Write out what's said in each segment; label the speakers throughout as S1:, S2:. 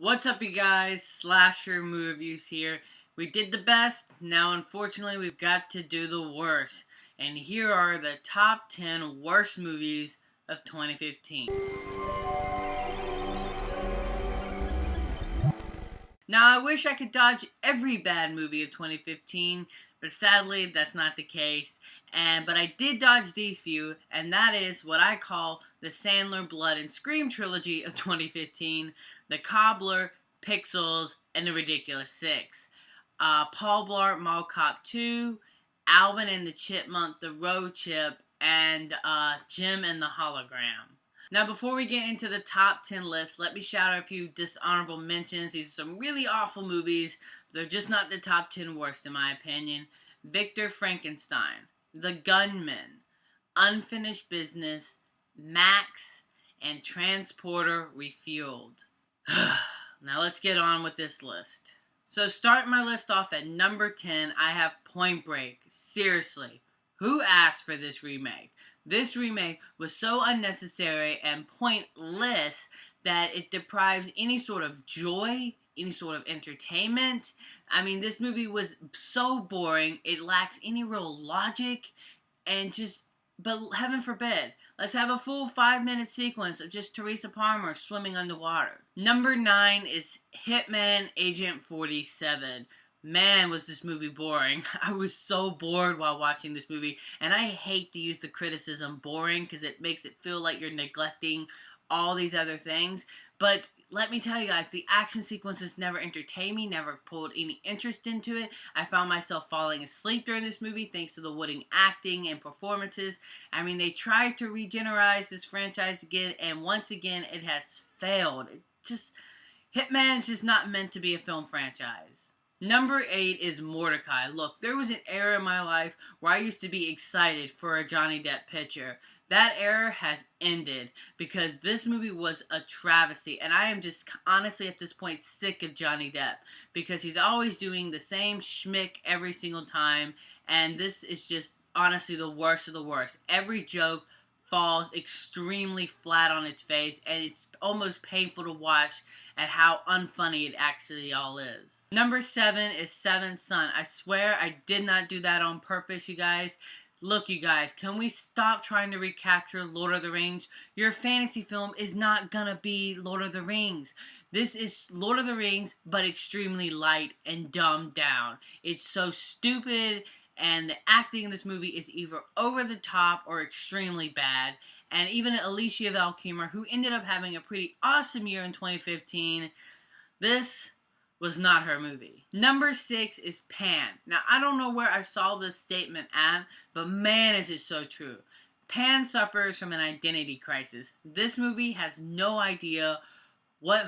S1: What's up, you guys? Slasher movie reviews here. We did the best, now unfortunately we've got to do the worst. And here are the top 10 worst movies of 2015. Now, I wish I could dodge every bad movie of 2015, but sadly, that's not the case. But I did dodge these few, and that is what I call the Sandler Blood and Scream trilogy of 2015, The Cobbler, Pixels, and The Ridiculous Six. Paul Blart Mall Cop 2, Alvin and the Chipmunk, The Road Chip, and Jim and the Hologram. Now, before we get into the top 10 list, let me shout out a few dishonorable mentions. These are some really awful movies. They're just not the top 10 worst, in my opinion. Victor Frankenstein, The Gunman, Unfinished Business, Max, and Transporter Refueled. Now, let's get on with this list. So, starting my list off at number 10, I have Point Break. Seriously, who asked for this remake? This remake was so unnecessary and pointless that it deprives any sort of joy, any sort of entertainment. I mean, this movie was so boring, it lacks any real logic, and but heaven forbid, let's have a full 5-minute sequence of just Teresa Palmer swimming underwater. Number 9 is Hitman Agent 47. Man, was this movie boring. I was so bored while watching this movie, and I hate to use the criticism boring because it makes it feel like you're neglecting all these other things. But let me tell you guys, the action sequences never entertained me, never pulled any interest into it. I found myself falling asleep during this movie thanks to the wooden acting and performances. I mean, they tried to regenerate this franchise again, and once again, it has failed. Hitman is just not meant to be a film franchise. Number 8 is Mordecai. Look, there was an era in my life where I used to be excited for a Johnny Depp picture. That era has ended because this movie was a travesty, and I am just honestly at this point sick of Johnny Depp because he's always doing the same schmick every single time, and this is just honestly the worst of the worst. Every joke falls extremely flat on its face, and it's almost painful to watch at how unfunny it actually all is. Number 7 is Seventh Son. I swear I did not do that on purpose, you guys. Look, you guys, can we stop trying to recapture Lord of the Rings? Your fantasy film is not gonna be Lord of the Rings. This is Lord of the Rings, but extremely light and dumbed down. It's so stupid, and the acting in this movie is either over the top or extremely bad. And even Alicia Vikander, who ended up having a pretty awesome year in 2015, this was not her movie. Number 6 is Pan. Now, I don't know where I saw this statement at, but man, is it so true. Pan suffers from an identity crisis. This movie has no idea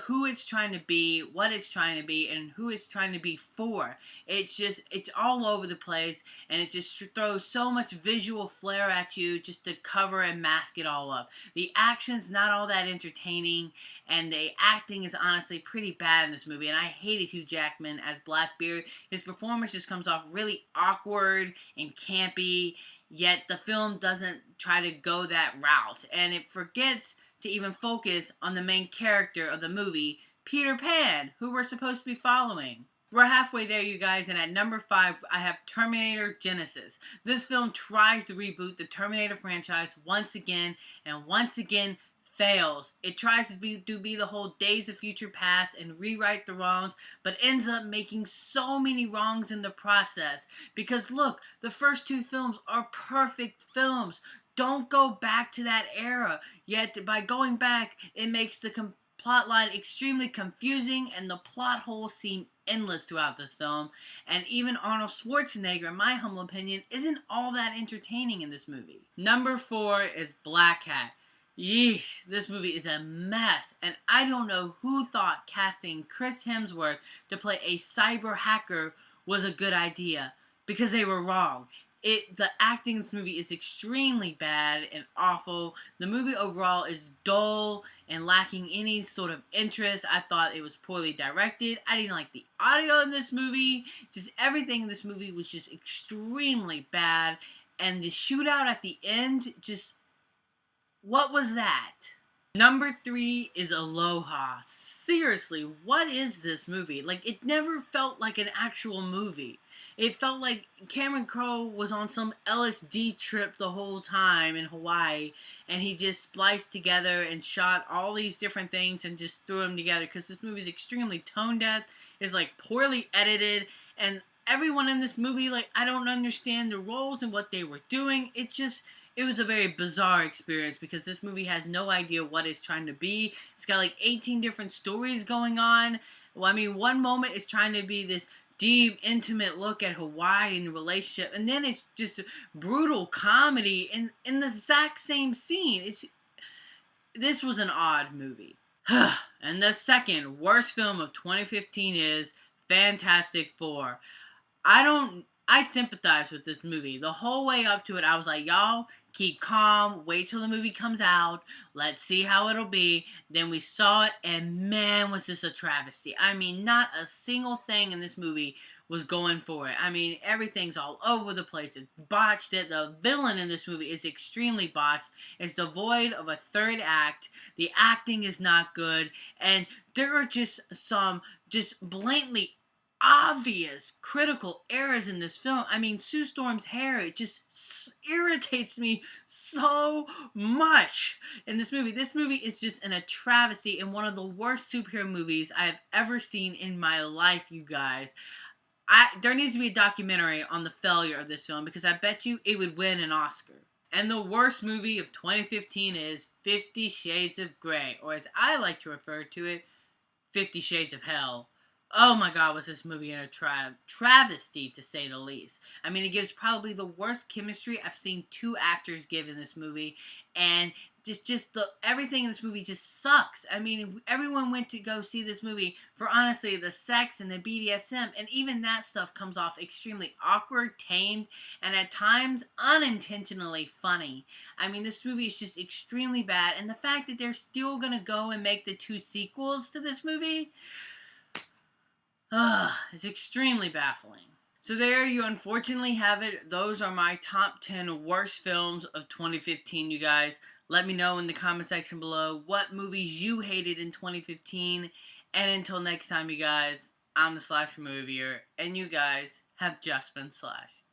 S1: who it's trying to be, what it's trying to be, and who it's trying to be for. It's all over the place, and it just throws so much visual flair at you just to cover and mask it all up. The action's not all that entertaining, and the acting is honestly pretty bad in this movie, and I hated Hugh Jackman as Blackbeard. His performance just comes off really awkward and campy, yet the film doesn't try to go that route, and it forgets to even focus on the main character of the movie, Peter Pan, who we're supposed to be following. We're halfway there, you guys, and at number 5, I have Terminator Genisys. This film tries to reboot the Terminator franchise once again, and once again fails. It tries to be the whole Days of Future Past and rewrite the wrongs, but ends up making so many wrongs in the process. Because look, the first 2 films are perfect films. Don't go back to that era. Yet, by going back, it makes the plot line extremely confusing, and the plot holes seem endless throughout this film. And even Arnold Schwarzenegger, in my humble opinion, isn't all that entertaining in this movie. Number 4 is Black Hat. Yeesh, this movie is a mess, and I don't know who thought casting Chris Hemsworth to play a cyber hacker was a good idea, because they were wrong. The acting in this movie is extremely bad and awful. The movie overall is dull and lacking any sort of interest. I thought it was poorly directed. I didn't like the audio in this movie. Just everything in this movie was just extremely bad. And the shootout at the end, what was that? Number 3 is Aloha. Seriously, what is this movie? Like, it never felt like an actual movie. It felt like Cameron Crowe was on some LSD trip the whole time in Hawaii, and he just spliced together and shot all these different things and just threw them together, because this movie is extremely tone deaf, is like poorly edited, and everyone in this movie, like, I don't understand the roles and what they were doing. It was a very bizarre experience, because this movie has no idea what it's trying to be. It's got like 18 different stories going on. Well, I mean, one moment it's trying to be this deep, intimate look at Hawaii and the relationship, and then it's just brutal comedy in the exact same scene. This was an odd movie. And the second worst film of 2015 is Fantastic Four. I sympathize with this movie. The whole way up to it, I was like, y'all, keep calm, wait till the movie comes out, let's see how it'll be. Then we saw it, and man, was this a travesty. I mean, not a single thing in this movie was going for it. I mean, everything's all over the place. It botched it. The villain in this movie is extremely botched. It's devoid of a third act. The acting is not good, and there are just some blatantly obvious critical errors in this film. I mean, Sue Storm's hair, it just irritates me so much in this movie. This movie is just a travesty and one of the worst superhero movies I have ever seen in my life, you guys. There needs to be a documentary on the failure of this film, because I bet you it would win an Oscar. And the worst movie of 2015 is 50 Shades of Grey, or as I like to refer to it, 50 Shades of Hell. Oh my god, was this movie in a travesty, to say the least. I mean, it gives probably the worst chemistry I've seen two actors give in this movie, and everything in this movie just sucks. I mean, everyone went to go see this movie for, honestly, the sex and the BDSM, and even that stuff comes off extremely awkward, tamed, and at times unintentionally funny. I mean, this movie is just extremely bad, and the fact that they're still gonna go and make the 2 sequels to this movie, it's extremely baffling. So there you unfortunately have it. Those are my top 10 worst films of 2015, you guys. Let me know in the comment section below what movies you hated in 2015. And until next time, you guys, I'm the Slasher Movie Reviewer, and you guys have just been slashed.